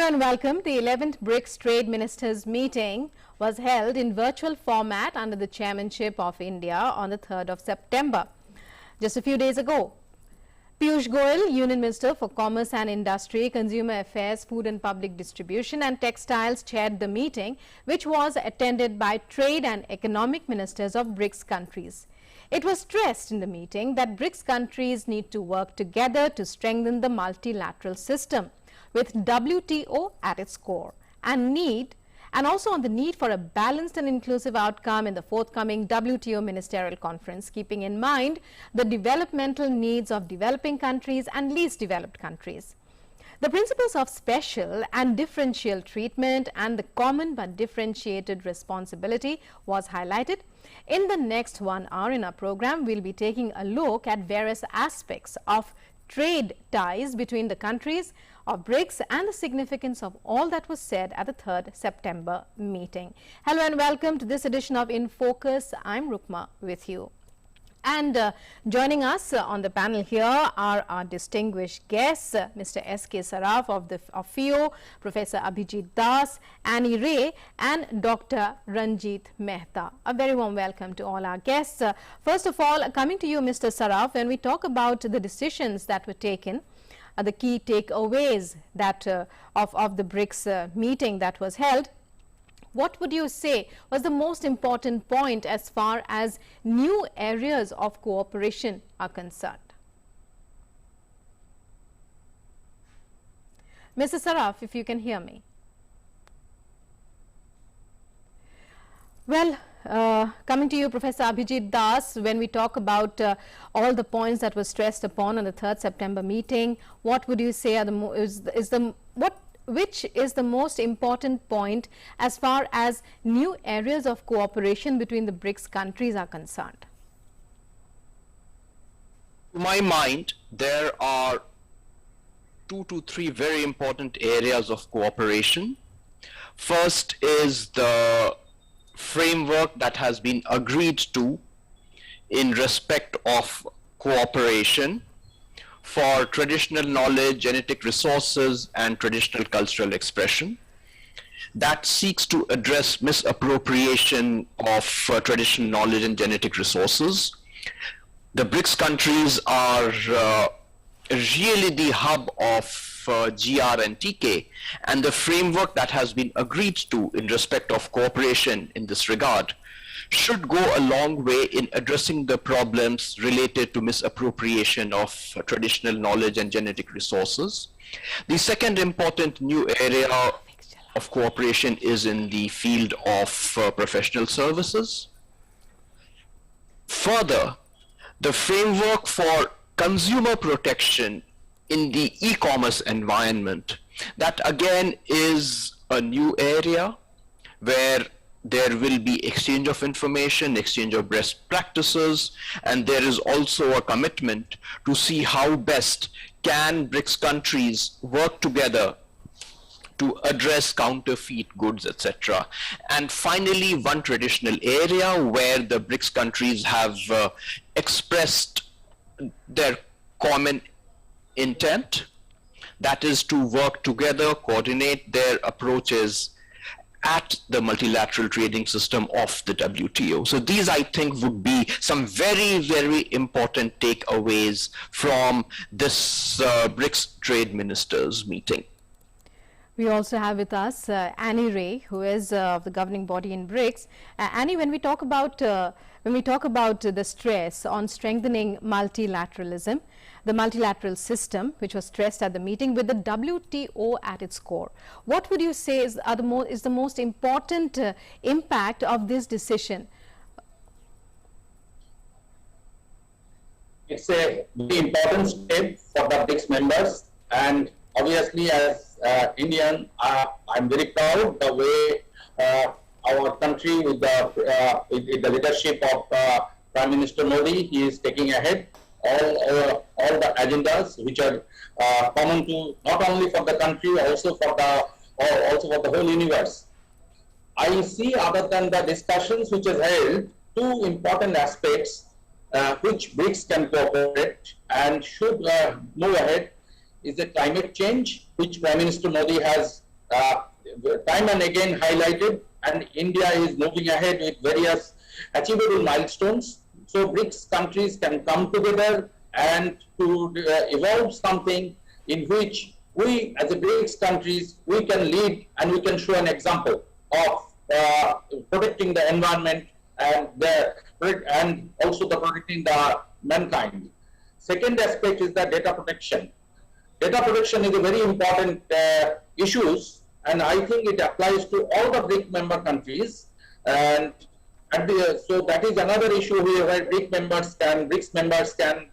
Hello and welcome. The 11th Brics Trade Ministers meeting was held in virtual format under the chairmanship of India on the 3rd of September. Just a few days ago, Piyush Goyal, Union Minister for Commerce and Industry, Consumer Affairs, Food and Public Distribution and Textiles chaired the meeting, which was attended by trade and economic ministers of Brics countries. It was stressed in the meeting that Brics countries need to work together to strengthen the multilateral system, with WTO at its core, and also on the need for a balanced and inclusive outcome in the forthcoming WTO Ministerial Conference, keeping in mind the developmental needs of developing countries and least developed countries. The principles of special and differential treatment and the common but differentiated responsibility was highlighted. In the next 1 hour in our program, we'll be taking a look at various aspects of trade ties between the countries of Brics and the significance of all that was said at the 3rd September meeting. Hello and welcome to this edition of In Focus. I'm Rukma with you. And joining us on the panel here are our distinguished guests, Mr. S.K. Saraf of FIO, Professor Abhijit Das, Annie Ray, and Dr. Ranjit Mehta. A very warm welcome to all our guests. First of all, coming to you, Mr. Saraf, when we talk about the decisions that were taken, the key takeaways that of the Brics meeting that was held, what would you say was the most important point as far as new areas of cooperation are concerned? Mr. Saraf, if you can hear me. Well, coming to you, Professor Abhijit Das, when we talk about all the points that were stressed upon on the 3rd September meeting, what would you say are which is the most important point as far as new areas of cooperation between the Brics countries are concerned? To my mind, there are 2 to 3 very important areas of cooperation. First is the framework that has been agreed to in respect of cooperation for traditional knowledge, genetic resources, and traditional cultural expression that seeks to address misappropriation of traditional knowledge and genetic resources. The Brics countries are really the hub of GR and TK, and the framework that has been agreed to in respect of cooperation in this regard should go a long way in addressing the problems related to misappropriation of traditional knowledge and genetic resources. The second important new area of cooperation is in the field of professional services. Further, the framework for consumer protection in the e-commerce environment, that again is a new area where there will be exchange of information, exchange of best practices, and there is also a commitment to see how best can Brics countries work together to address counterfeit goods, etc. And finally, one traditional area where the Brics countries have expressed their common intent, that is to work together, coordinate their approaches at the multilateral trading system of the WTO. So these, I think, would be some very, very important takeaways from this Brics Trade Ministers meeting. We also have with us Annie Ray, who is of the governing body in Brics. Annie, when we talk about the stress on strengthening multilateralism, the multilateral system, which was stressed at the meeting with the WTO at its core, what would you say is the most important impact of this decision? It's a very important step for the Brics members, and obviously as Indian, I'm very proud the way our country with the leadership of Prime Minister Modi, he is taking ahead all the agendas which are common to not only for the country, also for the whole universe. I see, other than the discussions which is held, 2 important aspects which Brics can cooperate and should move ahead is the climate change, which Prime Minister Modi has time and again highlighted, and India is moving ahead with various achievable milestones. So BRICS countries can come together and to evolve something in which we, as a BRICS countries, we can lead and we can show an example of protecting the environment and also the protecting the mankind. Second aspect is the data protection. Data protection is a very important issue, and I think it applies to all the BRIC member countries. And so that is another issue where BRICS members can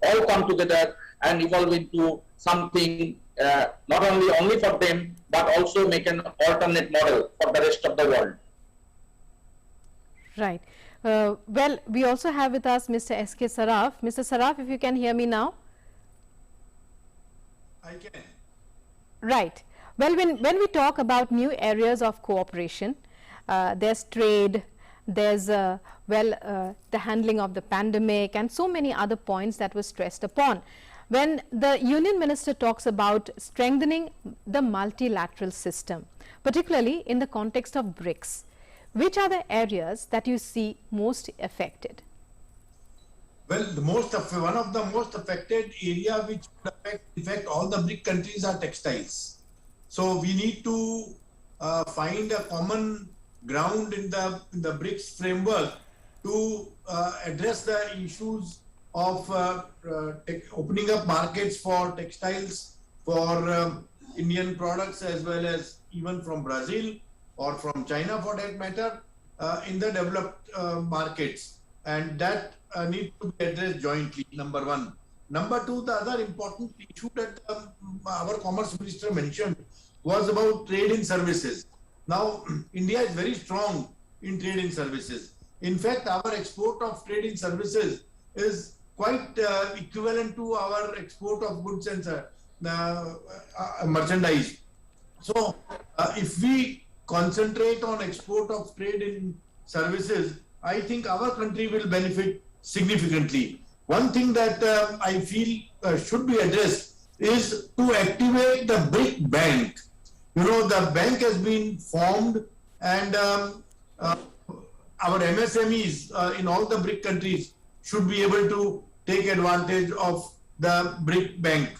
all come together and evolve into something not only for them, but also make an alternate model for the rest of the world. Right. Well, we also have with us Mr. S.K. Saraf. Mr. Saraf, if you can hear me now. I can. Right. Well, when we talk about new areas of cooperation, there's trade, there's the handling of the pandemic and so many other points that were stressed upon. When the Union Minister talks about strengthening the multilateral system, particularly in the context of BRICS, which are the areas that you see most affected? Well, one of the most affected area which would affect all the BRIC countries are textiles. So we need to find a common ground in the BRICS framework to address the issues of opening up markets for textiles, for Indian products as well as even from Brazil or from China for that matter, in the developed markets. And that needs to be addressed jointly, number one. Number two, the other important issue that our Commerce Minister mentioned was about trade in services. Now, India is very strong in trade in services. In fact, our export of trade in services is quite equivalent to our export of goods and merchandise. So, if we concentrate on export of trade in services, I think our country will benefit significantly. One thing that I feel should be addressed is to activate the BRIC Bank. You know, the bank has been formed, and our MSMEs in all the BRIC countries should be able to take advantage of the BRIC Bank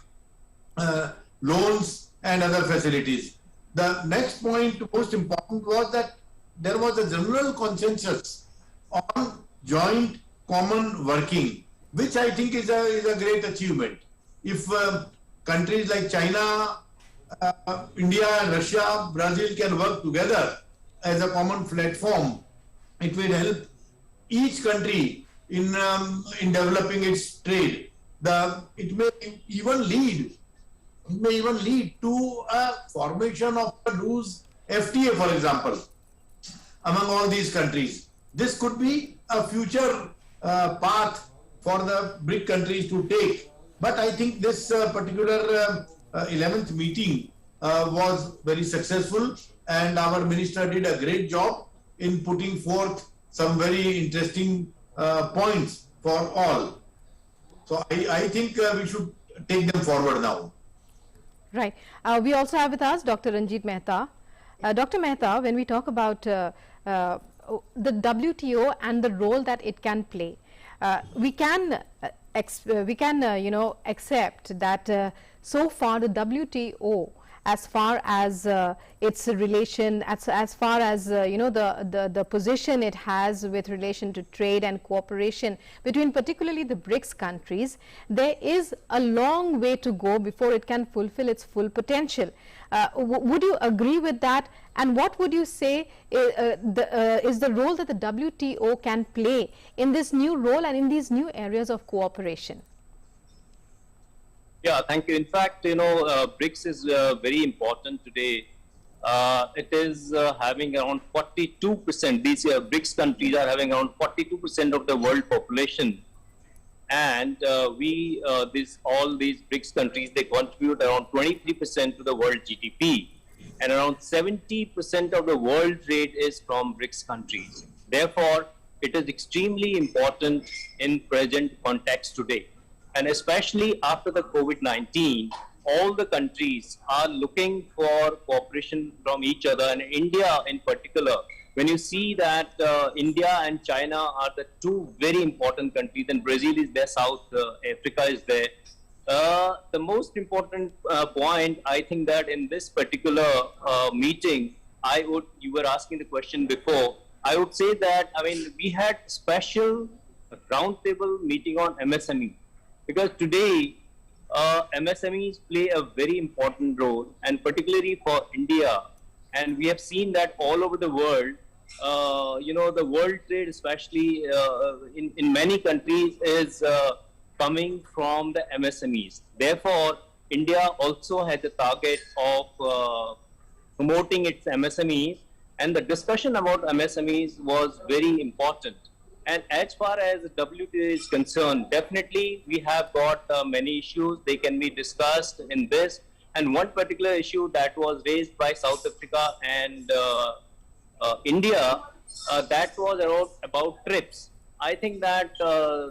loans and other facilities. The next point, most important, was that there was a general consensus on joint common working, which I think is a great achievement. If countries like China, India, Russia, Brazil can work together as a common platform, it will help each country in developing its trade. It may even lead to a formation of a loose FTA, for example, among all these countries. This could be a future path for the BRIC countries to take. But I think this particular 11th meeting was very successful, and our minister did a great job in putting forth some very interesting points for all. So I think we should take them forward now. Right. We also have with us Dr. Ranjit Mehta. Dr. Mehta, when we talk about the WTO and the role that it can play, we can accept that so far the WTO, as far as its relation, as far as the position it has with relation to trade and cooperation between particularly the BRICS countries, there is a long way to go before it can fulfill its full potential. Would you agree with that? And what would you say is the role that the WTO can play in this new role and in these new areas of cooperation? Yeah, thank you. In fact, BRICS is very important today. It is having around 42%. These BRICS countries are having around 42% of the world population, and all these BRICS countries, they contribute around 23% to the world GDP, and around 70% of the world trade is from BRICS countries. Therefore, it is extremely important in present context today. And especially after the COVID-19, all the countries are looking for cooperation from each other, and India in particular. When you see that India and China are the two very important countries, and Brazil is there, South Africa is there. The most important point, I think, that in this particular meeting, you were asking the question before, I would say that, I mean, we had special roundtable meeting on MSME, because today MSMEs play a very important role, and particularly for India. And we have seen that all over the world, the world trade, especially in many countries, is coming from the MSMEs. Therefore, India also had the target of promoting its MSMEs, and the discussion about MSMEs was very important. And as far as WTO is concerned, definitely we have got many issues. They can be discussed in this. And one particular issue that was raised by South Africa and India, that was about TRIPS. I think that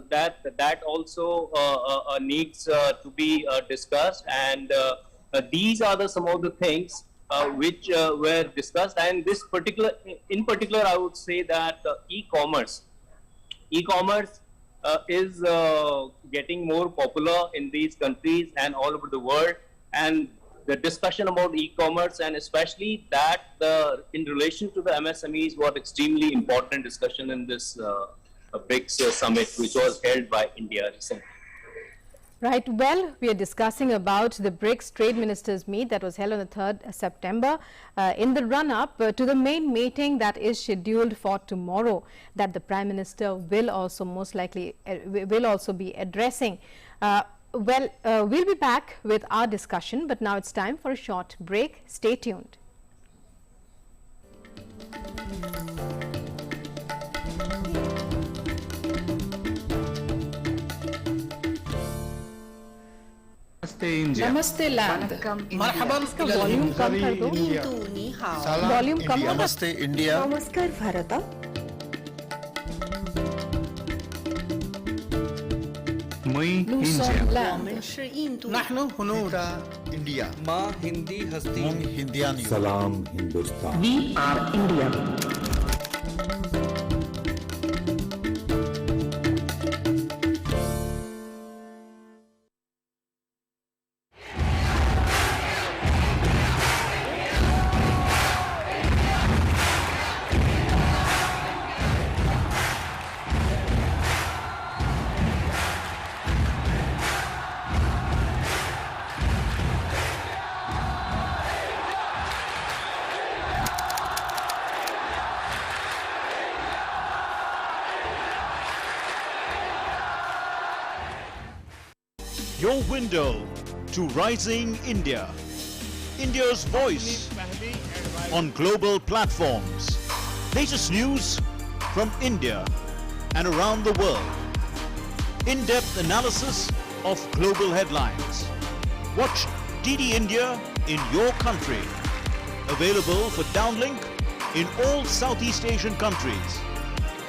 that also needs to be discussed, and these are some of the things which were discussed. And in particular, I would say that e-commerce is getting more popular in these countries and all over the world. And the discussion about e-commerce, and especially that in relation to the MSMEs, was extremely important discussion in this Brics summit, which was held by India recently. Right. Well, we are discussing about the Brics Trade Ministers meet that was held on the 3rd September in the run-up to the main meeting that is scheduled for tomorrow, that the Prime Minister will also most likely will also be addressing. We'll be back with our discussion, but now it's time for a short break. Stay tuned. नमस्ते land मरहबा volume कम कर दो volume कम कर नमस्ते India नमस्कार Bharat نحن هنود India माँ हिंदी हस्ती हिंदियानी सलाम Hindustan we are India Your window to rising India. India's voice on global platforms. Latest news from India and around the world. In-depth analysis of global headlines. Watch DD India in your country. Available for downlink in all Southeast Asian countries.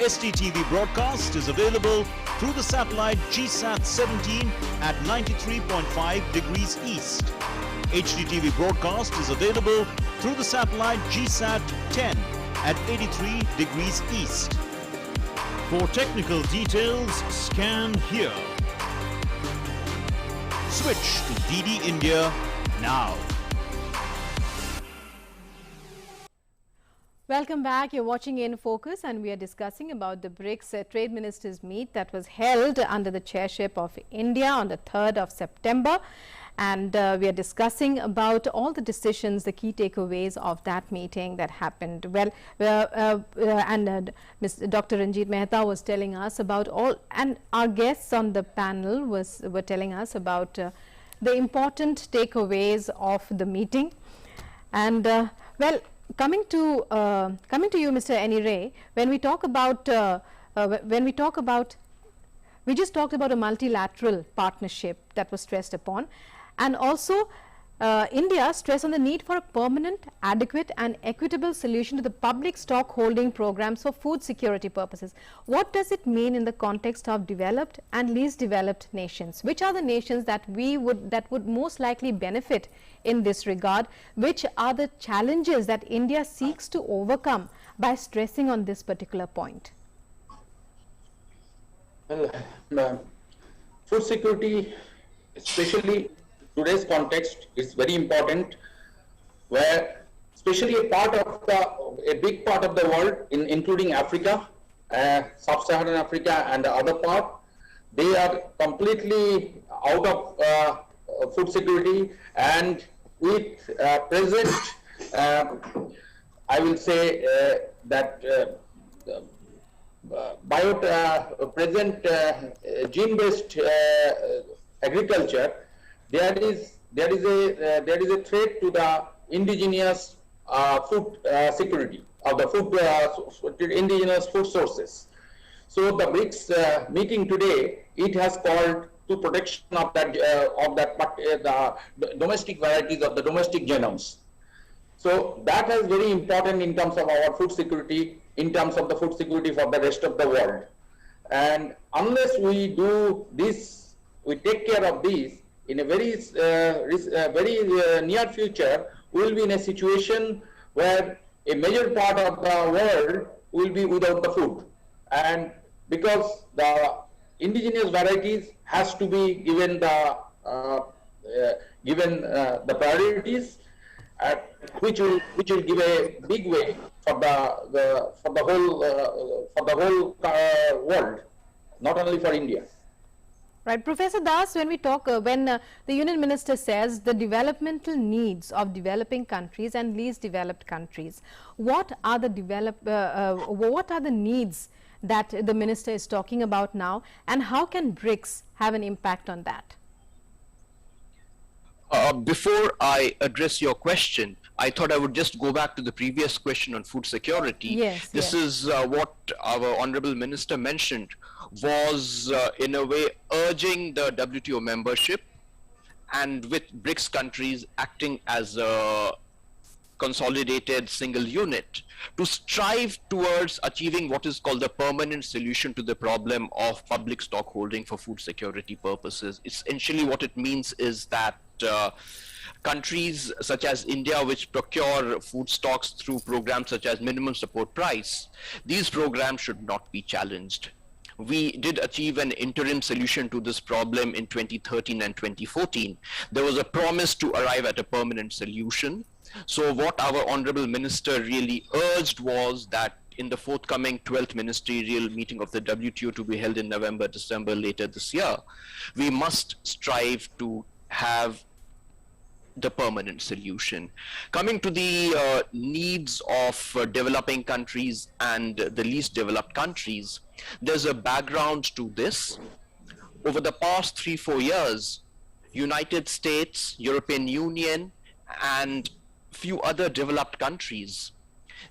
STTV broadcast is available through the satellite GSAT 17 at 93.5 degrees east. HDTV broadcast is available through the satellite GSAT 10 at 83 degrees east. For technical details, scan here. Switch to DD India now. Welcome back. You're watching In Focus, and we are discussing about the Brics Trade Ministers meet that was held under the chairship of India on the 3rd of September. And we are discussing about all the decisions, the key takeaways of that meeting that happened. Well, Dr. Ranjit Mehta was telling us about all, and our guests on the panel were telling us about the important takeaways of the meeting. And well, coming to you, Mr. Ray, when we talk about we just talked about a multilateral partnership that was stressed upon, and also India stressed on the need for a permanent, adequate and equitable solution to the public stock holding programs for food security purposes. What does it mean in the context of developed and least developed nations? Which are the nations that would most likely benefit in this regard? Which are the challenges that India seeks to overcome by stressing on this particular point? Well, food security, especially today's context, is very important, where especially a big part of the world, including Africa, sub-Saharan Africa and the other part, they are completely out of food security, and with present, I will say that present gene-based agriculture, there is a threat to the indigenous food security of the indigenous food sources. So the Brics meeting today, it has called to protection of the domestic varieties of the domestic genomes. So that is very important in terms of our food security, in terms of the food security for the rest of the world. And unless we do this, we take care of this, in a very near future, we will be in a situation where a major part of the world will be without the food. And because the indigenous varieties has to be given the priorities, which will give a big way for the whole world, not only for India. Right, Professor Das, when we talk, when the Union Minister says the developmental needs of developing countries and least developed countries, what are the needs that the Minister is talking about now, and how can Brics have an impact on that? Before I address your question, I thought I would just go back to the previous question on food security. Yes, this is what our Honorable Minister mentioned, was in a way urging the WTO membership, and with BRICS countries acting as a consolidated single unit, to strive towards achieving what is called the permanent solution to the problem of public stock holding for food security purposes. Essentially what it means is that countries such as India, which procure food stocks through programs such as minimum support price, these programs should not be challenged. We did achieve an interim solution to this problem in 2013 and 2014. There was a promise to arrive at a permanent solution. So what our Honorable Minister really urged was that in the forthcoming 12th ministerial meeting of the WTO to be held in November, December later this year, we must strive to have the permanent solution. Coming to the needs of developing countries and the least developed countries, there's a background to this. Over the past 3-4 years, United States, European Union, and few other developed countries,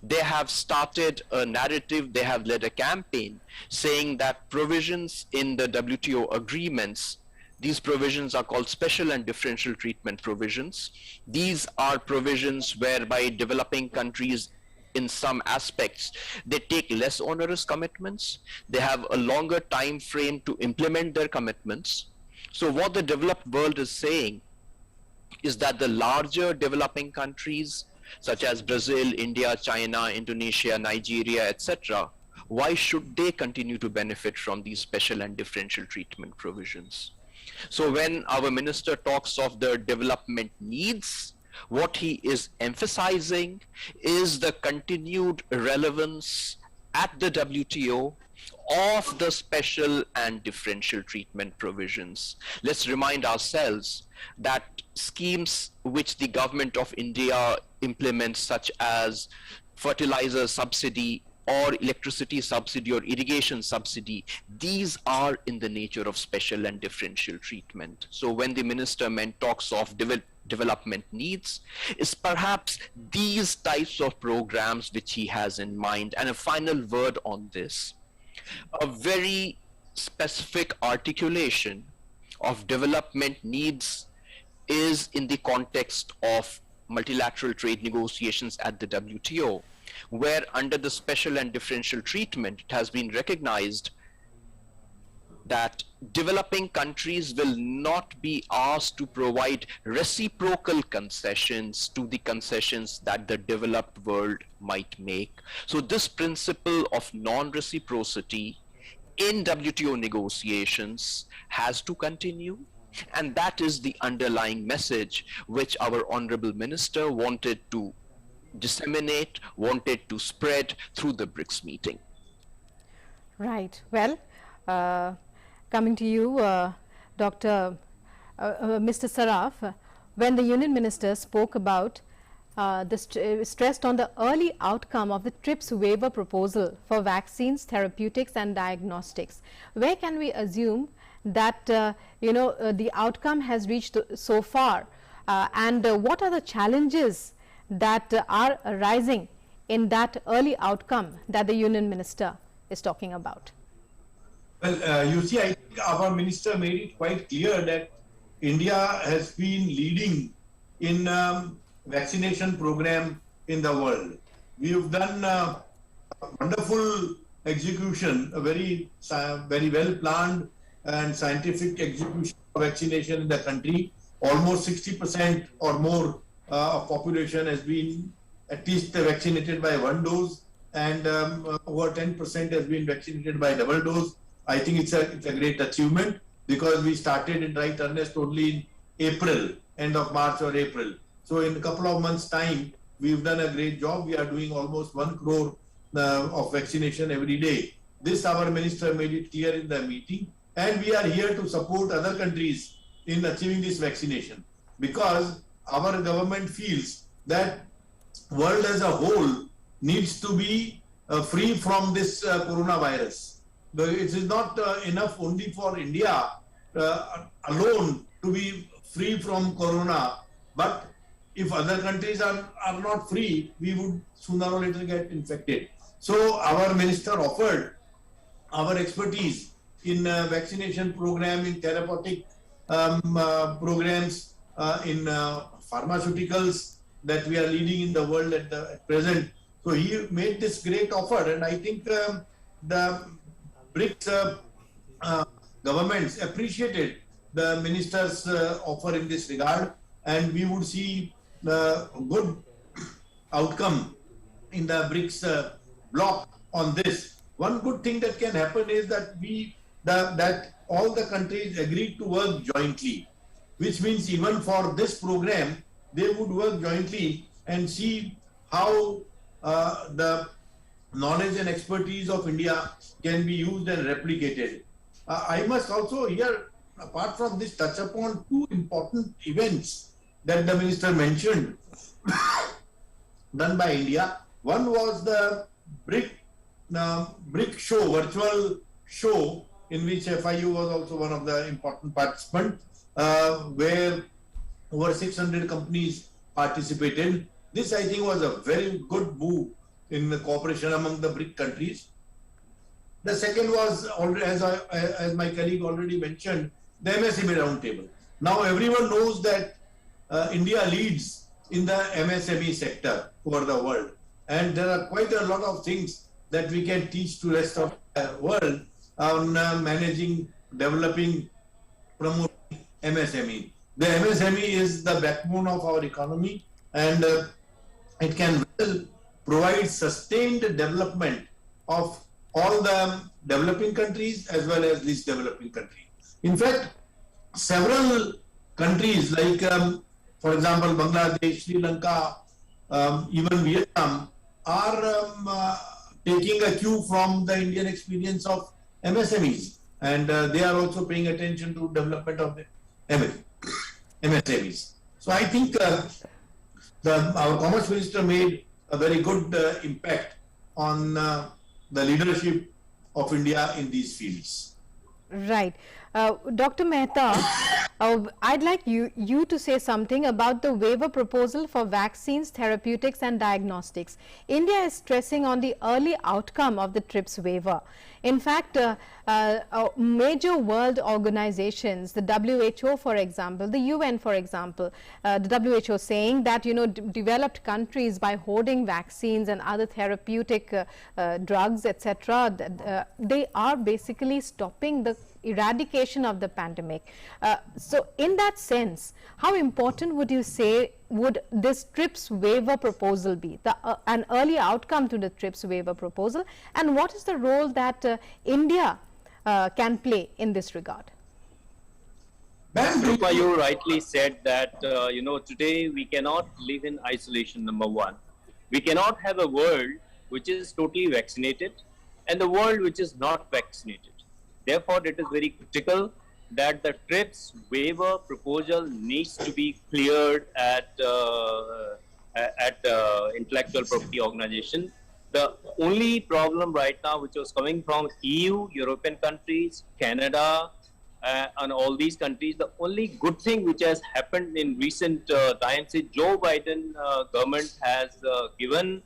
they have started a narrative, they have led a campaign saying that provisions in the WTO agreements, these provisions are called special and differential treatment provisions. These are provisions whereby developing countries, in some aspects, they take less onerous commitments, they have a longer time frame to implement their commitments. So what the developed world is saying is that the larger developing countries such as Brazil, India, China, Indonesia, Nigeria, etc., why should they continue to benefit from these special and differential treatment provisions? So when our minister talks of the development needs, what he is emphasizing is the continued relevance at the WTO of the special and differential treatment provisions. Let's remind ourselves that schemes which the government of India implements, such as fertilizer subsidy or electricity subsidy or irrigation subsidy, these are in the nature of special and differential treatment. So when the minister talks of development needs, is perhaps these types of programs which he has in mind. And a final word on this, a very specific articulation of development needs is in the context of multilateral trade negotiations at the WTO, where under the special and differential treatment, it has been recognized that developing countries will not be asked to provide reciprocal concessions to the concessions that the developed world might make. So this principle of non-reciprocity in WTO negotiations has to continue, and that is the underlying message which our Honorable Minister wanted to disseminate, wanted to spread through the Brics meeting. Right. Well, coming to you, Mr. Saraf, when the Union Minister spoke about stressed on the early outcome of the TRIPS waiver proposal for vaccines, therapeutics and diagnostics, where can we assume that the outcome has reached so far, and what are the challenges that are arising in that early outcome that the Union Minister is talking about? Well, you see, I think our minister made it quite clear that India has been leading in vaccination program in the world. We have done a wonderful execution, a very well planned and scientific execution of vaccination in the country. Almost 60% or more of population has been at least vaccinated by one dose, and over 10% has been vaccinated by double dose. I think it's a great achievement, because we started in right earnest only in April, end of March or April. So in a couple of months' time, we've done a great job. We are doing almost 1 crore of vaccination every day. This our minister made it clear in the meeting, and we are here to support other countries in achieving this vaccination, because our government feels that world as a whole needs to be free from this coronavirus. It is not enough only for India alone to be free from corona, but if other countries are not free, we would sooner or later get infected. So our minister offered our expertise in vaccination program, in therapeutic programs, in pharmaceuticals that we are leading in the world at present. So he made this great offer, and I think the Brics governments appreciated the minister's offer in this regard, and we would see good outcome in the Brics bloc on this. One good thing that can happen is that that all the countries agreed to work jointly, which means even for this program, they would work jointly and see how the knowledge and expertise of India can be used and replicated. I must also here, apart from this, touch upon two important events that the minister mentioned done by India. One was the Bric show, virtual show, in which FIU was also one of the important participants, where over 600 companies participated. This, I think, was a very good move in the cooperation among the BRIC countries. The second was, as my colleague already mentioned, the MSME roundtable. Now everyone knows that India leads in the MSME sector over the world, and there are quite a lot of things that we can teach to the rest of the world on managing, developing, promoting MSME. The MSME is the backbone of our economy, and it can well provide sustained development of all the developing countries as well as least developing countries. In fact, several countries like, for example, Bangladesh, Sri Lanka, even Vietnam are taking a cue from the Indian experience of MSMEs, and they are also paying attention to development of the MSMEs. So I think our Commerce Minister made a very good impact on the leadership of India in these fields. Right. Dr. Mehta, I'd like you to say something about the waiver proposal for vaccines, therapeutics and diagnostics. India is stressing on the early outcome of the TRIPS waiver. In fact, major world organizations, the WHO for example, the UN for example, the WHO saying that developed countries, by hoarding vaccines and other therapeutic drugs, etc., they are basically stopping the eradication of the pandemic. So in that sense, how important would you say would this TRIPS waiver proposal be, an early outcome to the TRIPS waiver proposal, and what is the role that India can play in this regard? Rupa, you rightly said that today we cannot live in isolation. Number one, we cannot have a world which is totally vaccinated and the world which is not vaccinated. Therefore, it is very critical that the TRIPS waiver proposal needs to be cleared at intellectual property organization. The only problem right now, which was coming from EU, European countries, Canada, and all these countries, the only good thing which has happened in recent times is Joe Biden government has given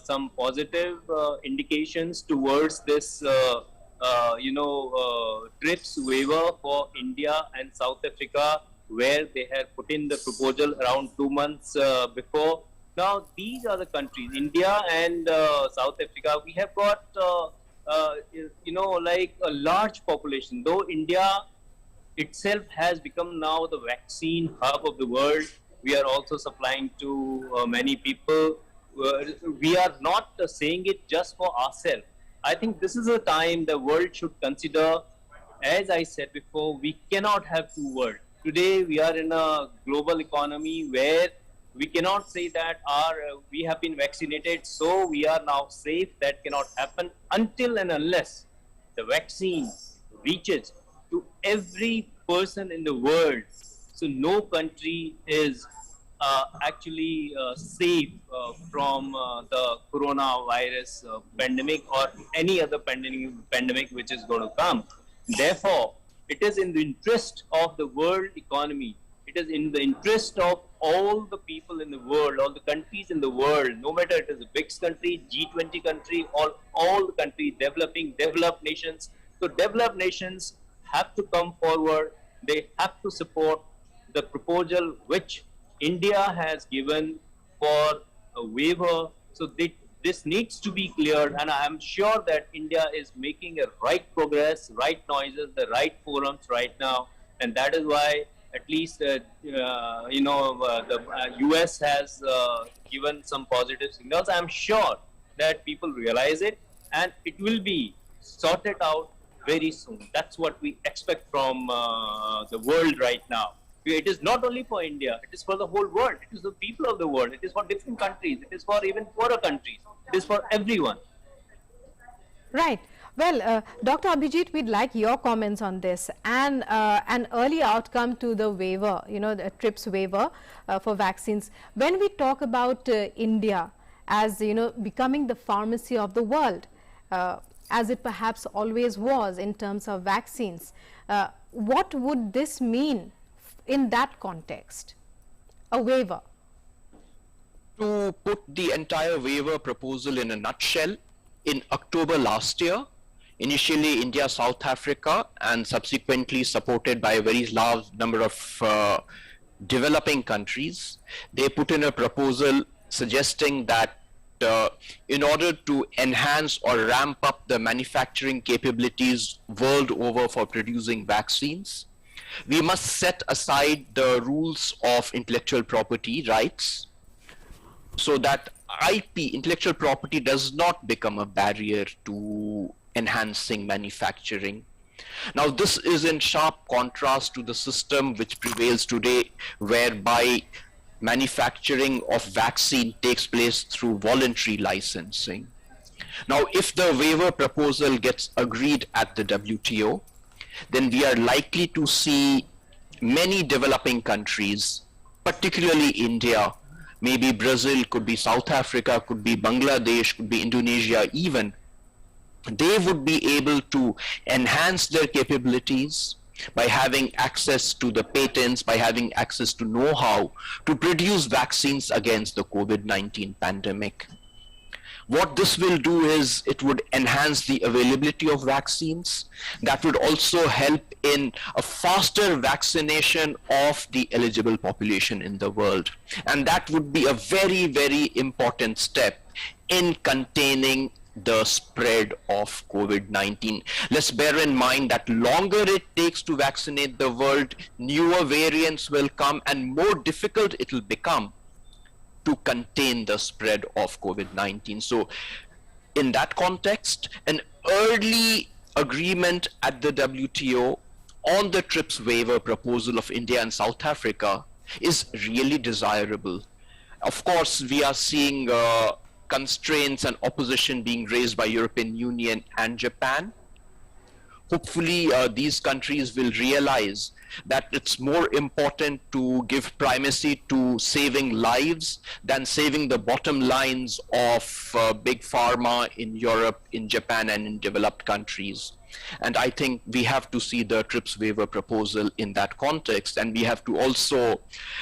some positive indications towards this TRIPS waiver for India and South Africa, where they had put in the proposal around 2 months before. Now, these are the countries, India and South Africa. We have got, like a large population. Though India itself has become now the vaccine hub of the world, we are also supplying to many people. We are not saying it just for ourselves. I think this is a time the world should consider. As I said before, we cannot have two worlds. Today, we are in a global economy where we cannot say that we have been vaccinated, so we are now safe. That cannot happen until and unless the vaccine reaches to every person in the world. So no country is actually safe from the coronavirus pandemic or any other pandemic which is going to come. Therefore, it is in the interest of the world economy. It is in the interest of all the people in the world, all the countries in the world, no matter it is a BRICS country, G20 country, or all the countries, developed nations. So developed nations have to come forward. They have to support the proposal which India has given for a waiver. So this needs to be cleared, and I am sure that India is making a right progress, right noises, the right forums right now, and that is why at least the US has given some positive signals. I am sure that people realize it, and it will be sorted out very soon. That's what we expect from the world right now. It is not only for India, it is for the whole world. It is the people of the world. It is for different countries. It is for even poorer countries. It is for everyone. Right. Well, Dr. Abhijit, we'd like your comments on this and an early outcome to the waiver, the TRIPS waiver for vaccines. When we talk about India as, becoming the pharmacy of the world, as it perhaps always was in terms of vaccines, what would this mean in that context, a waiver? To put the entire waiver proposal in a nutshell, in October last year, initially India, South Africa, and subsequently supported by a very large number of developing countries, they put in a proposal suggesting that in order to enhance or ramp up the manufacturing capabilities world over for producing vaccines, we must set aside the rules of intellectual property rights so that IP, intellectual property, does not become a barrier to enhancing manufacturing. Now, this is in sharp contrast to the system which prevails today, whereby manufacturing of vaccine takes place through voluntary licensing. Now, if the waiver proposal gets agreed at the WTO, then we are likely to see many developing countries, particularly India, maybe Brazil, could be South Africa, could be Bangladesh, could be Indonesia even, they would be able to enhance their capabilities by having access to the patents, by having access to know-how to produce vaccines against the COVID-19 pandemic. What this will do is it would enhance the availability of vaccines. That would also help in a faster vaccination of the eligible population in the world. And that would be a very, very important step in containing the spread of COVID-19. Let's bear in mind that longer it takes to vaccinate the world, newer variants will come and more difficult it will become to contain the spread of COVID-19. So in that context, an early agreement at the WTO on the TRIPS waiver proposal of India and South Africa is really desirable. Of course, we are seeing constraints and opposition being raised by European Union and Japan. Hopefully, these countries will realize that it's more important to give primacy to saving lives than saving the bottom lines of big pharma in Europe, in Japan, and in developed countries. And I think we have to see the TRIPS waiver proposal in that context, and we have to also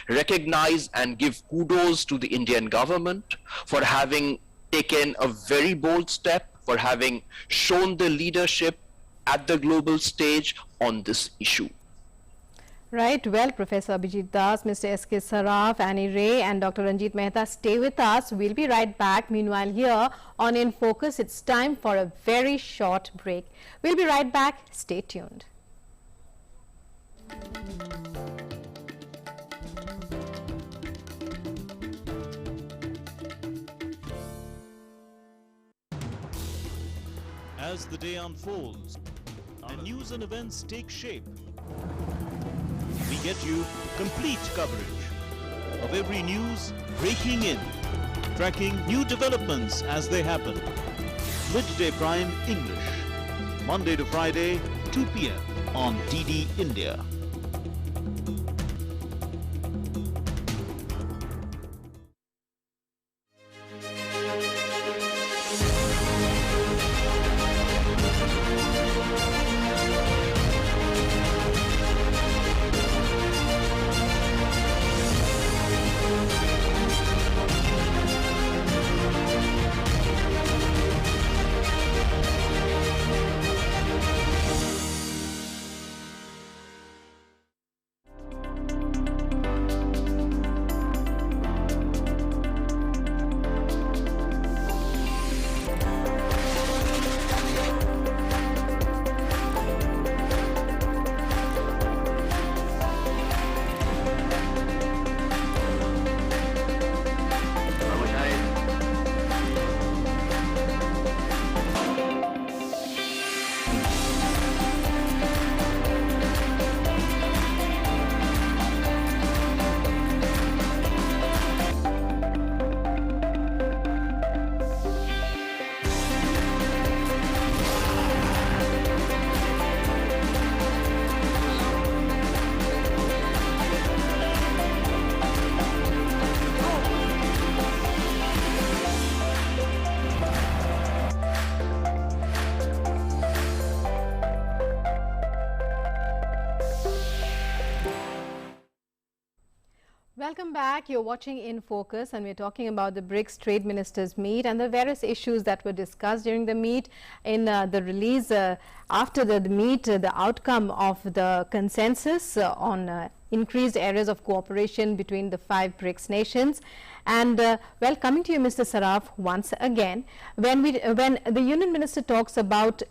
recognize and give kudos to the Indian government for having taken a very bold step, for having shown the leadership at the global stage on this issue. Right. Well, Professor Abhijit Das, Mr. S.K. Saraf, Annie Ray and Dr. Ranjit Mehta, stay with us. We'll be right back. Meanwhile, here on In Focus, it's time for a very short break. We'll be right back. Stay tuned. As the day unfolds and news and events take shape, we get you complete coverage of every news breaking in, tracking new developments as they happen. Midday Prime English, Monday to Friday, 2 p.m. on DD India. Welcome back. You're watching In Focus and we're talking about the BRICS Trade Ministers meet and the various issues that were discussed during the meet. In the release after the meet, the outcome of the consensus on increased areas of cooperation between the 5 BRICS nations. And well, coming to you, Mr. Saraf, once again, when the Union Minister talks about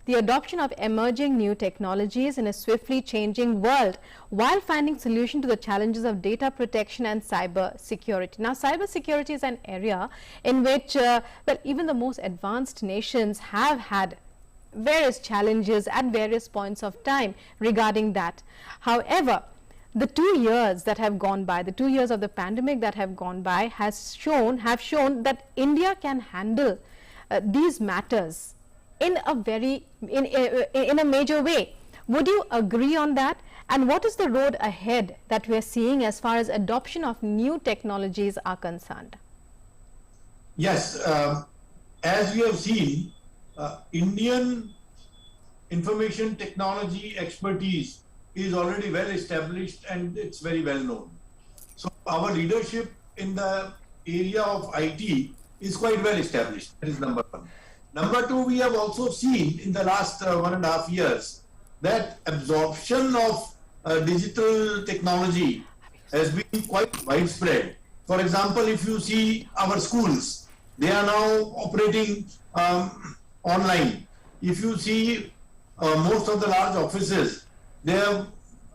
the adoption of emerging new technologies in a swiftly changing world while finding solution to the challenges of data protection and cyber security. Now, cyber security is an area in which well, even the most advanced nations have had various challenges at various points of time regarding that. However, the 2 years that have gone by, the 2 years of the pandemic that have gone by have shown that India can handle these matters in a major way. Would you agree on that? And what is the road ahead that we are seeing as far as adoption of new technologies are concerned? Yes, as we have seen, Indian information technology expertise is already well established and it's very well known. So our leadership in the area of IT is quite well established. That is number one. Number two, we have also seen in the last 1.5 years that absorption of digital technology has been quite widespread. For example, if you see our schools, they are now operating online. If you see most of the large offices, they have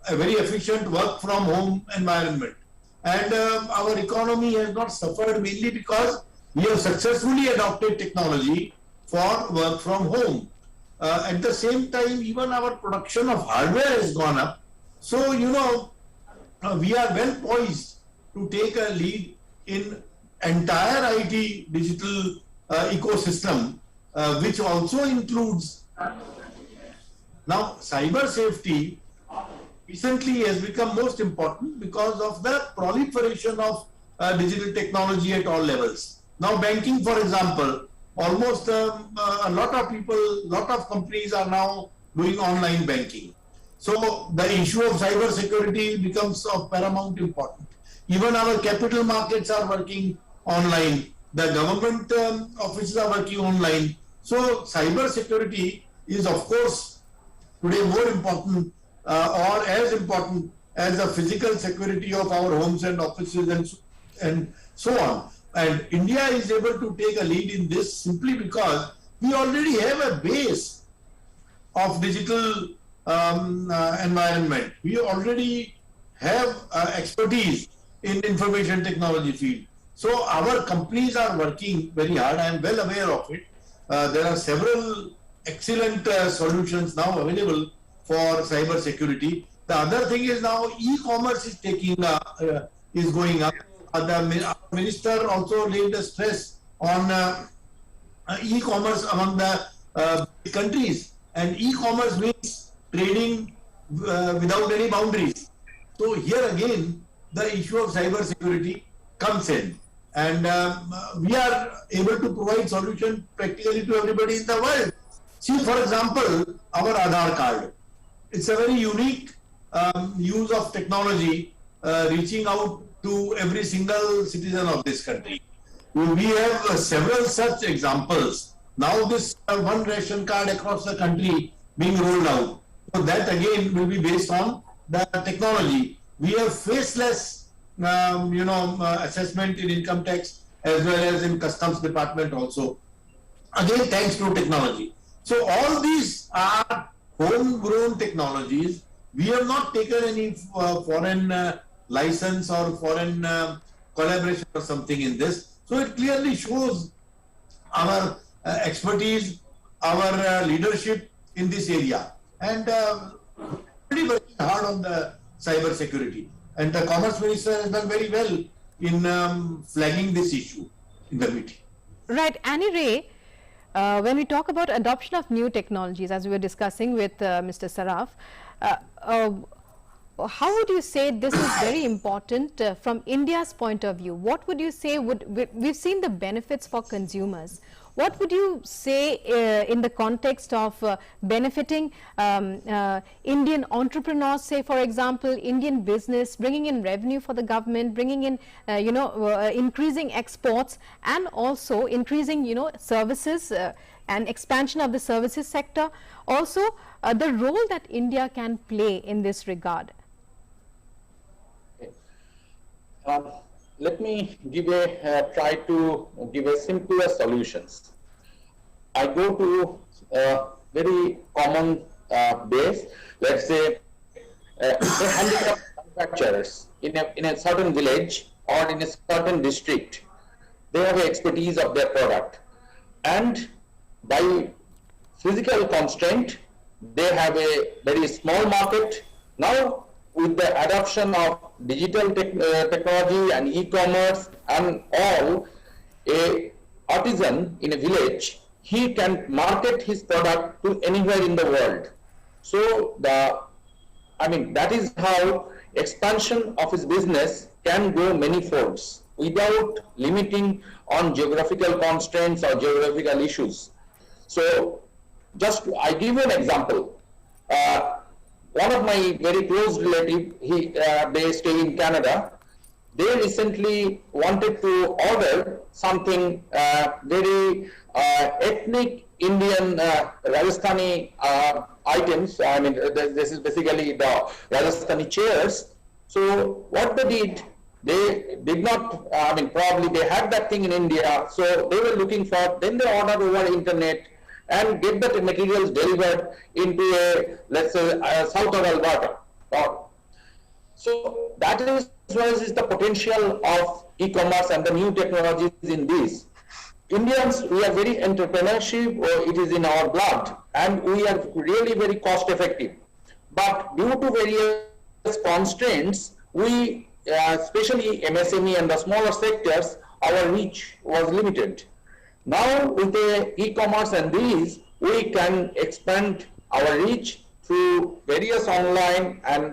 a very efficient work from home environment. And our economy has not suffered mainly because we have successfully adopted technology for work from home. At the same time, even our production of hardware has gone up. So, you know, we are well poised to take a lead in entire IT digital ecosystem, which also includes. Now, cyber safety recently has become most important because of the proliferation of digital technology at all levels. Now, banking, for example, almost a lot of people, lot of companies are now doing online banking. So the issue of cyber security becomes of paramount importance. Even our capital markets are working online. The government offices are working online. So cyber security is, of course, today more important or as important as the physical security of our homes and offices and so on. And India is able to take a lead in this simply because we already have a base of digital environment. We already have expertise in information technology field. So our companies are working very hard. I am well aware of it. There are several excellent solutions now available for cyber security. The other thing is now e-commerce is is going up. The minister also laid a stress on e-commerce among the countries, and e-commerce means trading without any boundaries. So here again, the issue of cyber security comes in, and we are able to provide solution practically to everybody in the world. See, for example, our Aadhaar card. It's a very unique use of technology reaching out to every single citizen of this country. We have several such examples. Now this one ration card across the country being rolled out. So that again will be based on the technology. We have faceless, assessment in income tax as well as in customs department also. Again, thanks to technology. So all these are homegrown technologies. We have not taken any foreign license or foreign collaboration or something in this. So it clearly shows our expertise, our leadership in this area, and really working hard on the cyber security. And the Commerce Minister has done very well in flagging this issue in the meeting. Right, Annie Ray, when we talk about adoption of new technologies, as we were discussing with Mr. Saraf, how would you say this is very important from India's point of view? What would you say we've seen the benefits for consumers. What would you say in the context of benefiting Indian entrepreneurs, say for example, Indian business, bringing in revenue for the government, bringing in, increasing exports and also increasing, services and expansion of the services sector. Also, the role that India can play in this regard. Let me try to give a simpler solutions. I go to a very common base. Let's say handicraft manufacturers in a certain village or in a certain district. They have an expertise of their product, and by physical constraint, they have a very small market. Now, with the adoption of digital technology and e-commerce and all, a artisan in a village, he can market his product to anywhere in the world. So that is how expansion of his business can go many folds without limiting on geographical constraints or geographical issues. So just I give you an example. One of my very close relative, they stay in Canada. They recently wanted to order something very ethnic Indian Rajasthani items. I mean, this is basically the Rajasthani chairs. So what they did, they did not, I mean, probably they had that thing in India. So they were looking for, then they ordered over internet and get the materials delivered into a, let's say, south of Alberta. So that is the potential of e-commerce and the new technologies in this. Indians, we are very entrepreneurship, it is in our blood, and we are really very cost effective. But due to various constraints, we, especially MSME and the smaller sectors, our reach was limited. Now with the e-commerce and these, we can expand our reach through various online and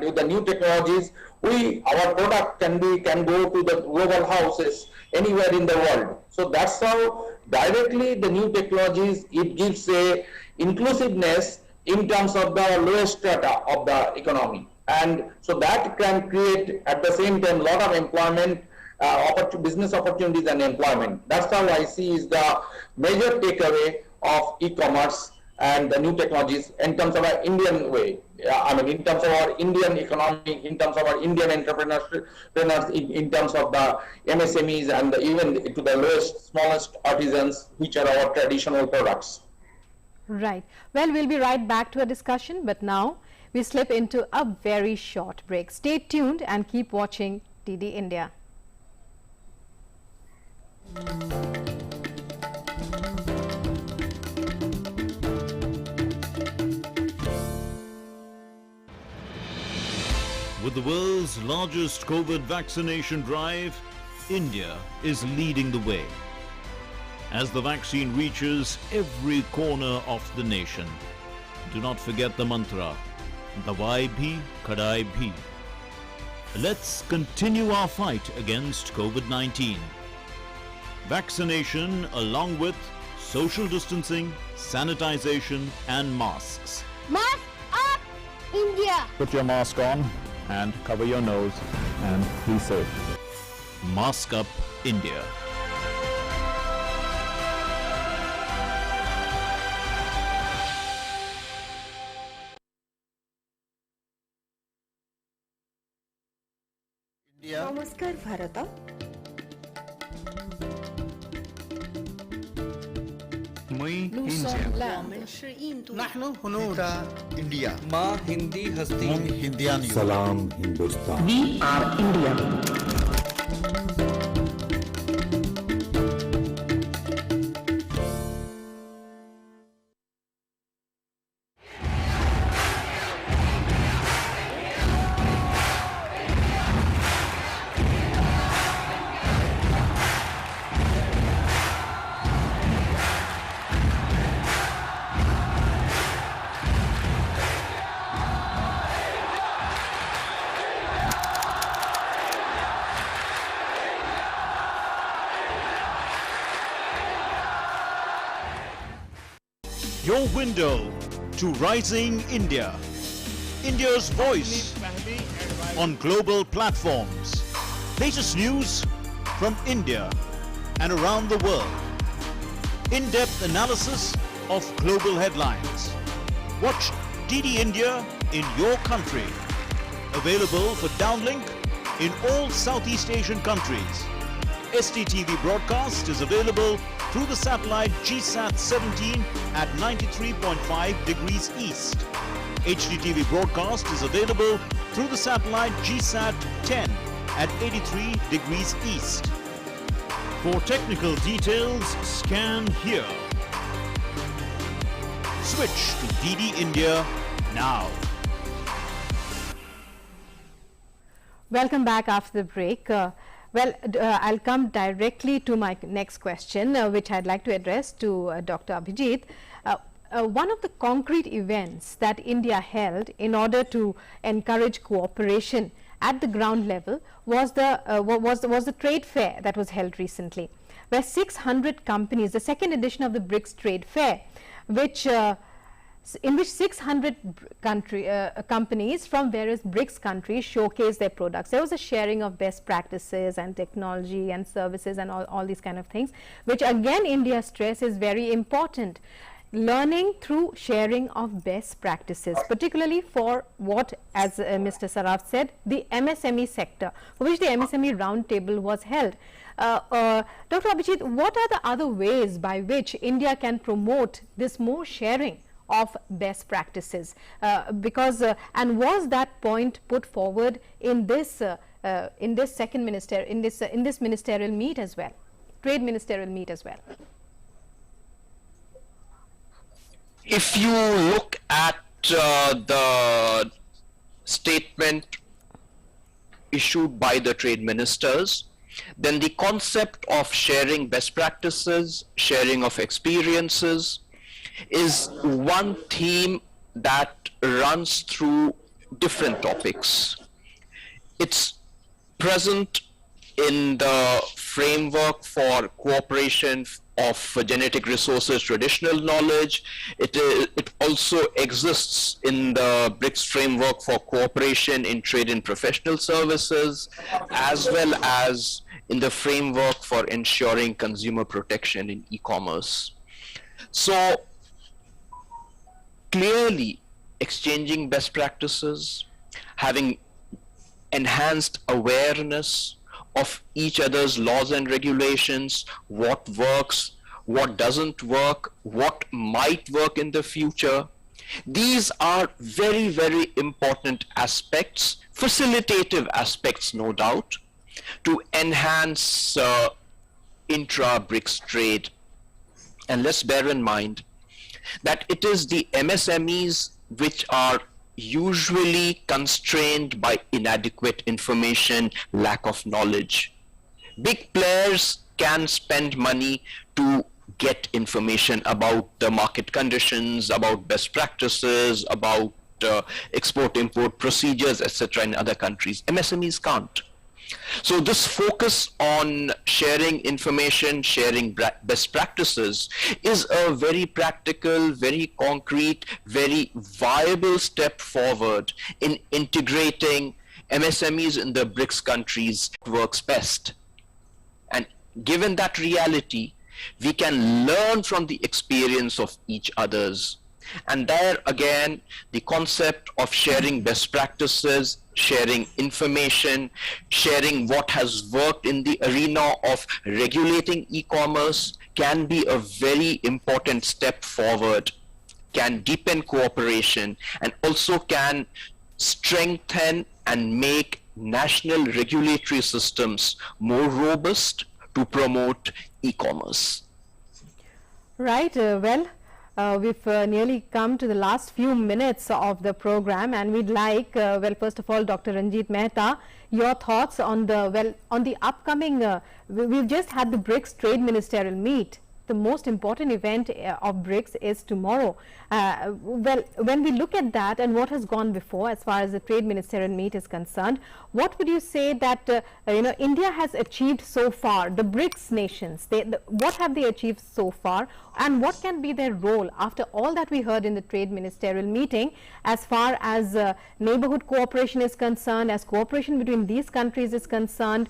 with the new technologies, our product can go to the global houses anywhere in the world. So that's how directly the new technologies, it gives a inclusiveness in terms of the lowest strata of the economy, and so that can create at the same time a lot of employment, business opportunities and employment. That's how I see is the major takeaway of e-commerce and the new technologies in terms of our Indian way. I mean, in terms of our Indian economy, in terms of our Indian entrepreneurs, in terms of the MSMEs and even to the lowest, smallest artisans, which are our traditional products. Right. Well, we'll be right back to a discussion, but now we slip into a very short break. Stay tuned and keep watching DD India. With the world's largest COVID vaccination drive, India is leading the way. As the vaccine reaches every corner of the nation, do not forget the mantra, Dawai bhi, Kadai bhi. Let's continue our fight against COVID-19. Vaccination along with social distancing, sanitization and masks. Mask up, India! Put your mask on and cover your nose and be safe. Mask up, India. नमस्कार Bharat India माँ हिंदी हस्ती हिंदियानी सलाम Hindustan. We are India. Your window to rising India. India's voice on global platforms. Latest news from India and around the world. In-depth analysis of global headlines. Watch DD India in your country. Available for downlink in all Southeast Asian countries. STTV broadcast is available through the satellite GSAT 17 at 93.5 degrees east. HDTV broadcast is available through the satellite GSAT 10 at 83 degrees east. For technical details, scan here. Switch to DD India now. Welcome back after the break. I'll come directly to my next question, which I'd like to address to Dr. Abhijit. One of the concrete events that India held in order to encourage cooperation at the ground level was the trade fair that was held recently, where 600 companies, the second edition of the Brics trade fair, in which 600 companies from various BRICS countries showcased their products. There was a sharing of best practices and technology and services and all these kind of things, which again India stress is very important. Learning through sharing of best practices, particularly for what, as Mr. Saraf said, the MSME sector, for which the MSME roundtable was held. Dr. Abhijit, what are the other ways by which India can promote this more sharing of best practices, and was that point put forward in this second in this ministerial meet as well, trade ministerial meet as well? If you look at the statement issued by the trade ministers, then the concept of sharing best practices, sharing of experiences, is one theme that runs through different topics. It's present in the framework for cooperation of genetic resources, traditional knowledge. It also exists in the BRICS framework for cooperation in trade and professional services, as well as in the framework for ensuring consumer protection in e-commerce. So clearly, exchanging best practices, having enhanced awareness of each other's laws and regulations, what works, what doesn't work, what might work in the future. These are very, very important aspects, facilitative aspects, no doubt, to enhance intra-BRICS trade. And let's bear in mind that it is the MSMEs which are usually constrained by inadequate information, lack of knowledge. Big players can spend money to get information about the market conditions, about best practices, about export-import procedures, etc. in other countries. MSMEs can't. So this focus on sharing information, sharing best practices is a very practical, very concrete, very viable step forward in integrating MSMEs in the BRICS countries works best. And given that reality, we can learn from the experience of each other's. And there again, the concept of sharing best practices, sharing information, sharing what has worked in the arena of regulating e-commerce can be a very important step forward, can deepen cooperation, and also can strengthen and make national regulatory systems more robust to promote e-commerce. Right, we've nearly come to the last few minutes of the program, and we'd like, first of all, Dr. Ranjit Mehta, your thoughts on the upcoming, we've just had the BRICS Trade Ministerial Meet. The most important event of BRICS is tomorrow. When we look at that and what has gone before as far as the Trade Ministerial Meet is concerned, what would you say that India has achieved so far? The BRICS nations, what have they achieved so far, and what can be their role after all that we heard in the Trade Ministerial meeting as far as neighborhood cooperation is concerned, as cooperation between these countries is concerned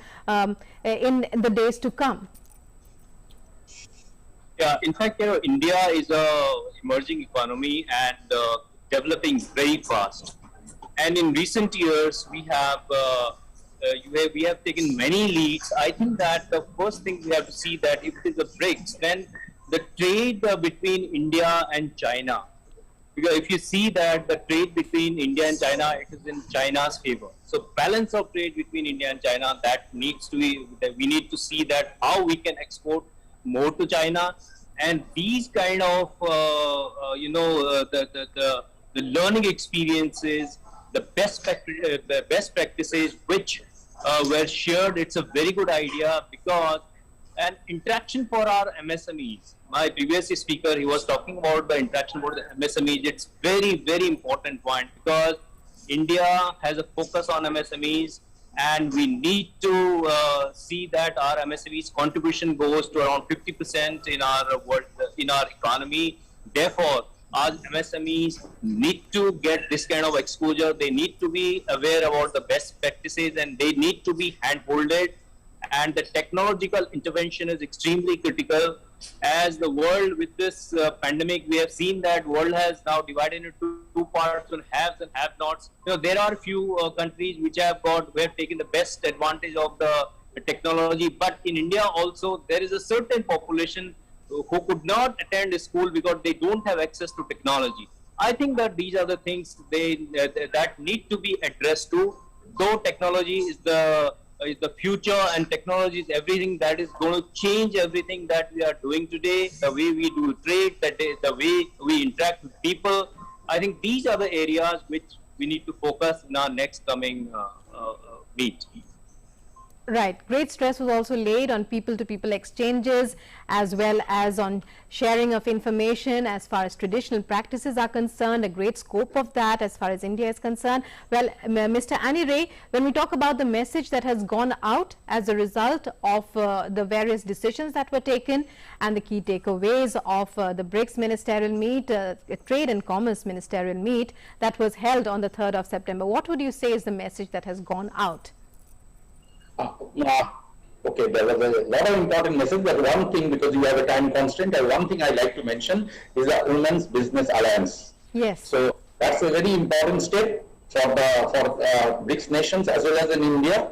in the days to come? Yeah, in fact, India is a emerging economy and developing very fast. And in recent years, we have taken many leads. I think that the first thing we have to see that if it is a BRICS, then the trade between India and China, because if you see that the trade between India and China, it is in China's favor. So balance of trade between India and China, that needs to be, we need to see that how we can export more to China, and these kind of the learning experiences, the best practices which were shared. It's a very good idea, because an interaction for our MSMEs. My previous speaker, he was talking about the interaction for the MSMEs. It's very, very important point, because India has a focus on MSMEs, and we need to see that our MSMEs contribution goes to around 50% in our world, in our economy. therefore, our MSMEs need to get this kind of exposure. They need to be aware about the best practices, and they need to be hand-holded. And the technological intervention is extremely critical. As the world with this pandemic, we have seen that world has now divided into two parts, on haves and have-nots. There are few countries which have taken the best advantage of the technology, but in India also there is a certain population who could not attend a school because they don't have access to technology. I think that these are the things that need to be addressed to. Though technology is the future, and technology is everything that is going to change everything that we are doing today, the way we do trade, the way we interact with people. I think these are the areas which we need to focus in our next coming meet. Right. Great stress was also laid on people-to-people exchanges, as well as on sharing of information as far as traditional practices are concerned, a great scope of that as far as India is concerned. Well, Mr. Annie Ray, when we talk about the message that has gone out as a result of the various decisions that were taken and the key takeaways of the Brics ministerial meet, Trade and Commerce ministerial meet that was held on the 3rd of September, what would you say is the message that has gone out? Okay, there was a lot of important message, but one thing, because you have a time constraint, one thing I like to mention is the Women's Business Alliance. Yes. So that's a very important step for BRICS nations as well as in India.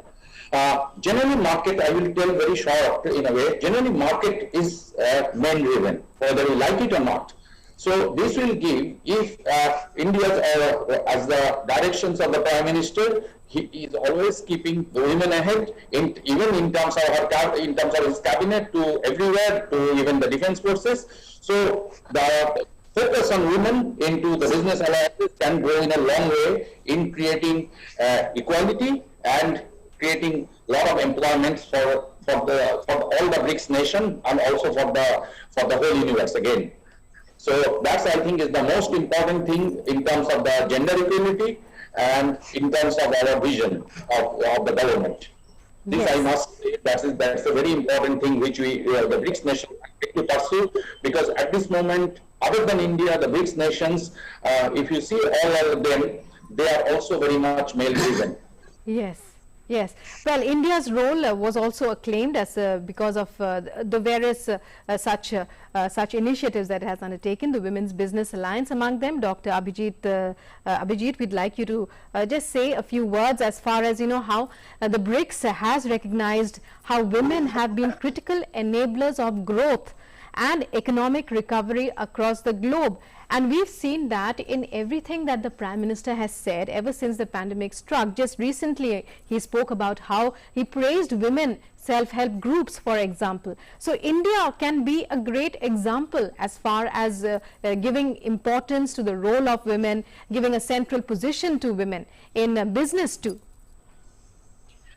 Generally market, I will tell very short in a way, generally market is men-driven, whether you like it or not. So this will give, if India, as the directions of the Prime Minister, he is always keeping the women ahead, even in terms of his cabinet, to everywhere, to even the defense forces. So the focus on women into the business alliances can go in a long way in creating equality and creating a lot of employment for all the BRICS nation, and also for the whole universe again. So that's, I think, is the most important thing in terms of the gender equality and in terms of our vision of the government. This, yes, I must say, that's a very important thing which the BRICS nation need to pursue, because at this moment, other than India, the BRICS nations, if you see all of them, they are also very much male-driven. Yes. Yes. Well, India's role was also acclaimed as because of the various such initiatives that it has undertaken. The Women's Business Alliance among them. Dr. Abhijit, we'd like you to just say a few words as far as how the BRICS has recognized how women have been critical enablers of growth and economic recovery across the globe. And we've seen that in everything that the Prime Minister has said ever since the pandemic struck. Just recently, he spoke about how he praised women self-help groups, for example. So India can be a great example as far as giving importance to the role of women, giving a central position to women in business too.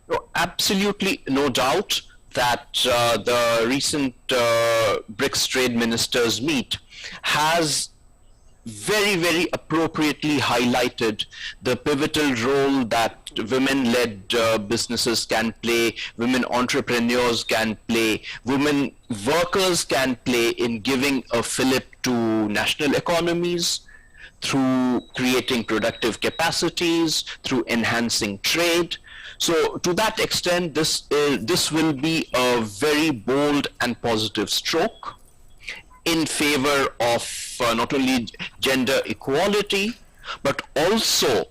No, absolutely no doubt that the recent BRICS trade ministers meet has very, very appropriately highlighted the pivotal role that women-led businesses can play, women entrepreneurs can play, women workers can play in giving a fillip to national economies, through creating productive capacities, through enhancing trade. So to that extent, this will be a very bold and positive stroke in favor of not only gender equality, but also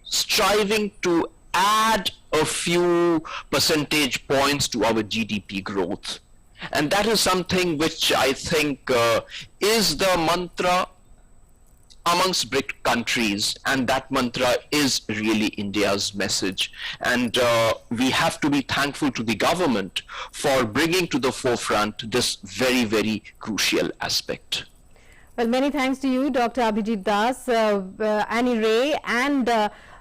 striving to add a few percentage points to our GDP growth. And that is something which I think is the mantra amongst BRIC countries, and that mantra is really India's message. And we have to be thankful to the government for bringing to the forefront this very, very crucial aspect. Well, many thanks to you, Dr. Abhijit Das, Annie Ray, and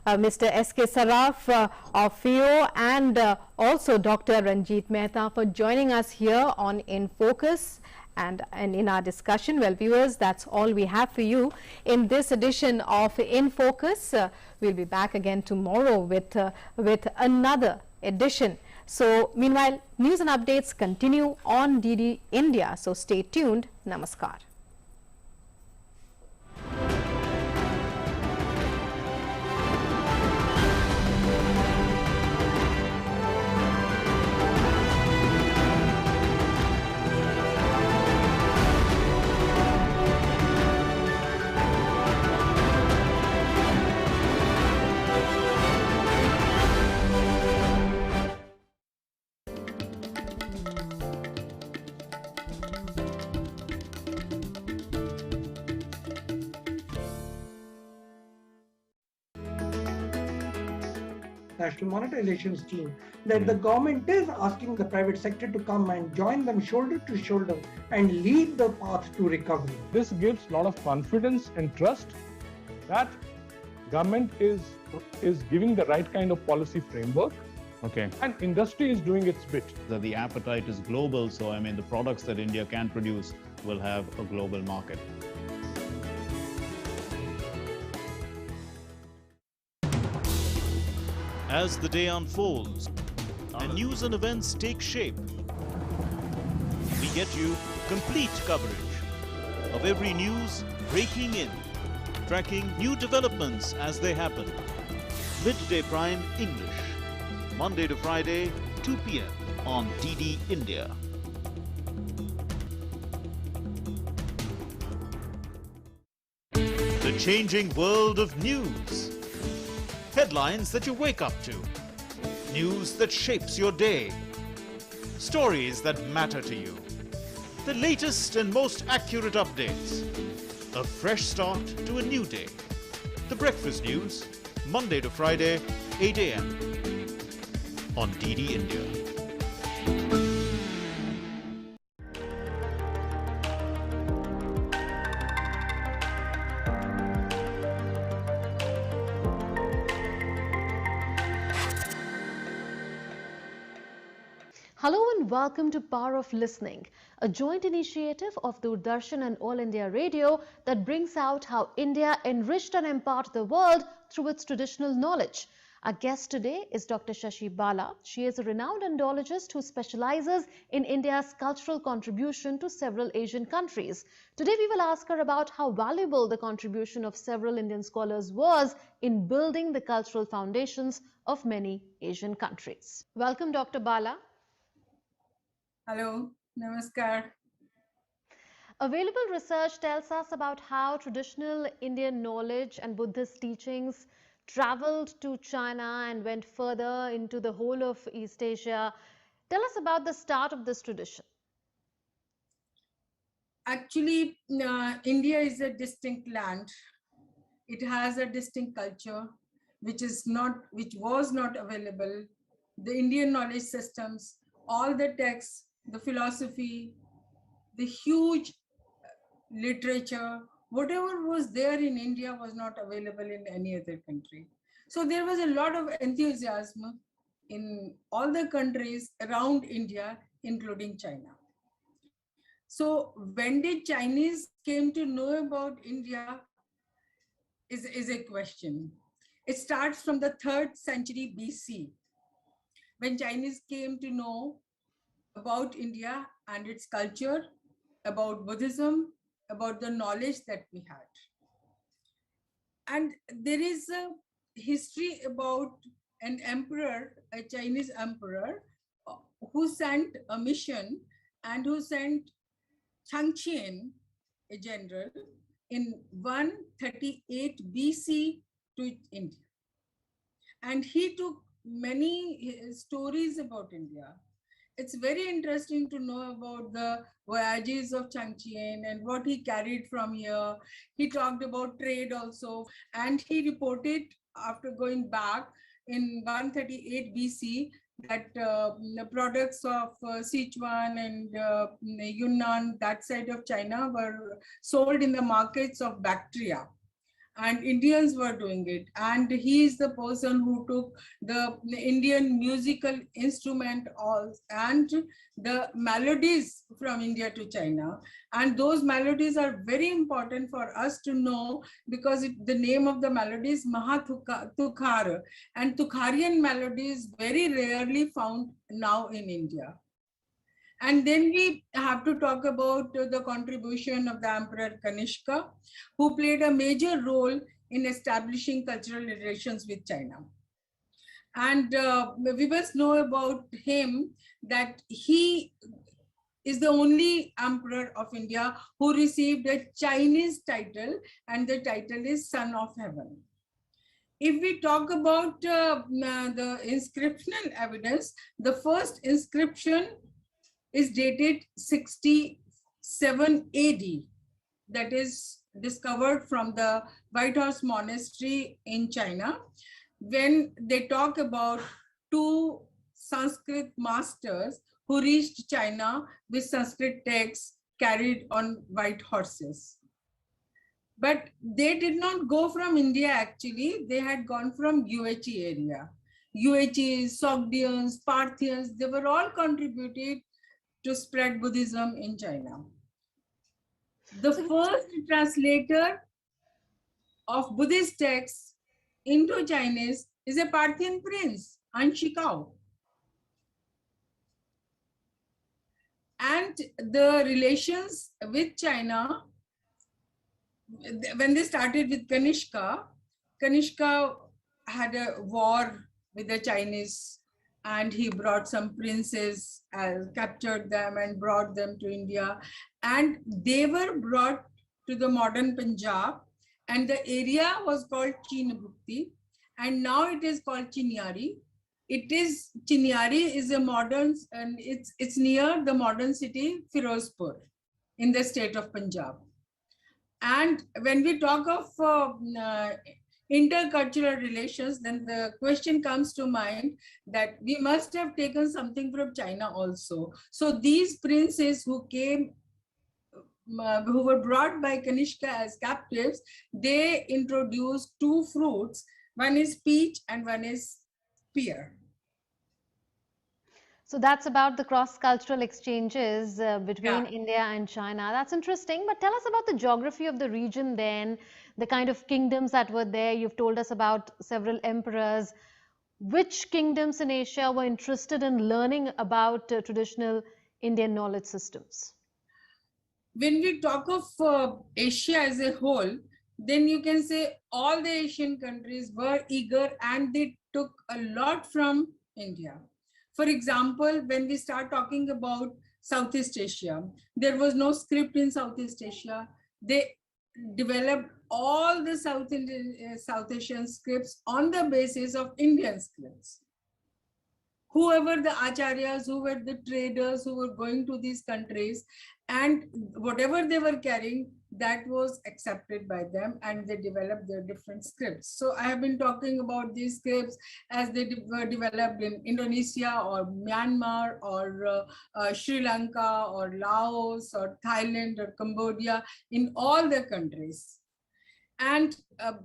Mr. S.K. Saraf of FIO, and also Dr. Ranjit Mehta for joining us here on In Focus. And in our discussion. Well, viewers, that's all we have for you in this edition of In Focus. We'll be back again tomorrow with another edition. So meanwhile, news and updates continue on DD India. So stay tuned. Namaskar. National Monetization Scheme, that the government is asking the private sector to come and join them shoulder to shoulder and lead the path to recovery. This gives a lot of confidence and trust that government is giving the right kind of policy framework. Okay. And industry is doing its bit. The appetite is global, so I mean the products that India can produce will have a global market. As the day unfolds and news and events take shape, we get you complete coverage of every news breaking in, tracking new developments as they happen. Midday Prime English, Monday to Friday, 2 p.m. on DD India. The changing world of news. Headlines that you wake up to. News that shapes your day. Stories that matter to you. The latest and most accurate updates. A fresh start to a new day. The Breakfast News, Monday to Friday, 8 a.m. on DD India. Hello and welcome to Power of Listening, a joint initiative of Doordarshan and All India Radio that brings out how India enriched and imparted the world through its traditional knowledge. Our guest today is Dr. Shashi Bala. She is a renowned Indologist who specializes in India's cultural contribution to several Asian countries. Today we will ask her about how valuable the contribution of several Indian scholars was in building the cultural foundations of many Asian countries. Welcome, Dr. Bala. Hello, namaskar. Available research tells us about how traditional Indian knowledge and Buddhist teachings traveled to China and went further into the whole of East Asia. Tell us about the start of this tradition. Actually, India is a distinct land. It has a distinct culture, which was not available. The Indian knowledge systems, all the texts, the philosophy, the huge literature, whatever was there in India was not available in any other country. So there was a lot of enthusiasm in all the countries around India, including China. So when did Chinese came to know about India is a question. It starts from the 3rd century BC, when Chinese came to know about India and its culture, about Buddhism, about the knowledge that we had. And there is a history about an emperor, a Chinese emperor, who sent a mission and who sent Changqian, a general, in 138 BC to India. And he took many stories about India. It's very interesting to know about the voyages of Changqian and what he carried from here. He talked about trade also, and he reported after going back in 138 BC that the products of Sichuan and Yunnan, that side of China, were sold in the markets of Bactria. and Indians were doing it. And he is the person who took the Indian musical instrument and the melodies from India to China. And those melodies are very important for us to know, because the name of the melody is Tukhar, and Tukharian melody is very rarely found now in India. And then we have to talk about the contribution of the Emperor Kanishka, who played a major role in establishing cultural relations with China. And we must know about him that he is the only emperor of India who received a Chinese title, and the title is Son of Heaven. If we talk about the inscriptional evidence, the first inscription is dated 67 AD, that is discovered from the White House Monastery in China, when they talk about two Sanskrit masters who reached China with Sanskrit texts carried on white horses. But they did not go from India actually, they had gone from UHE area. UHEs, Sogdians, Parthians, they were all contributed to spread Buddhism in China. The first translator of Buddhist texts into Chinese is a Parthian prince, An Shikao. And the relations with China, when they started with Kanishka, Kanishka had a war with the Chinese, and he brought some princes, captured them and brought them to India. And they were brought to the modern Punjab, and the area was called Chinabukti, and now it is called Chinyari. Chinyari is a modern, and it's near the modern city Firozpur in the state of Punjab. And when we talk of intercultural relations, then the question comes to mind that we must have taken something from China also. So these princes who came, who were brought by Kanishka as captives, they introduced two fruits. One is peach and one is pear. So that's about the cross-cultural exchanges between India and China. That's interesting. But tell us about the geography of the region then, the kind of kingdoms that were there. You've told us about several emperors. Which kingdoms in Asia were interested in learning about traditional Indian knowledge systems? When we talk of Asia as a whole, then you can say all the Asian countries were eager and they took a lot from India. For example, when we start talking about Southeast Asia, there was no script in Southeast Asia. They developed all the South Asian scripts on the basis of Indian scripts. Whoever the acharyas, who were the traders who were going to these countries, and whatever they were carrying, that was accepted by them, and they developed their different scripts. So I have been talking about these scripts as they were developed in Indonesia or Myanmar or Sri Lanka or Laos or Thailand or Cambodia, in all the countries. And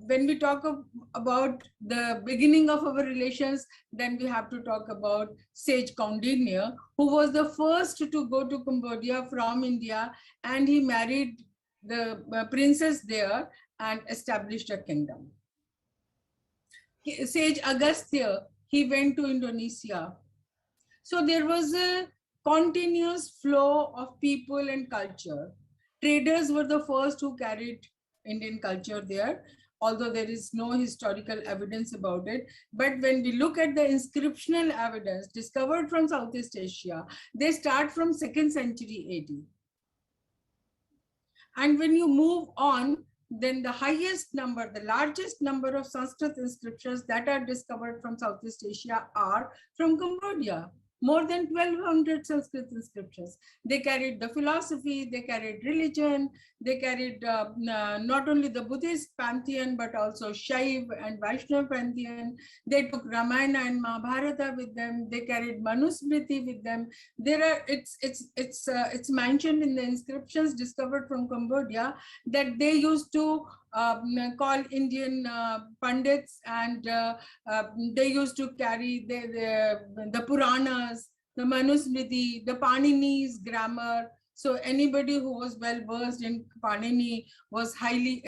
when we talk about the beginning of our relations, then we have to talk about Sage Kaundinya, who was the first to go to Cambodia from India, and he married the princess there and established a kingdom. Sage Agastya, he went to Indonesia. So there was a continuous flow of people and culture. Traders were the first who carried Indian culture there, although there is no historical evidence about it. But when we look at the inscriptional evidence discovered from Southeast Asia, they start from 2nd century AD. And when you move on, then the highest number, the largest number of Sanskrit inscriptions that are discovered from Southeast Asia are from Cambodia, more than 1200 Sanskrit inscriptions. They carried the philosophy, they carried religion, they carried not only the Buddhist pantheon, but also Shaiv and Vaishnava pantheon. They took Ramayana and Mahabharata with them. They carried Manusmriti with them. There are, it's mentioned in the inscriptions discovered from Cambodia that they used to call Indian Pandits, and they used to carry the Puranas, the Manusmriti, the Panini's grammar. So anybody who was well versed in Panini was highly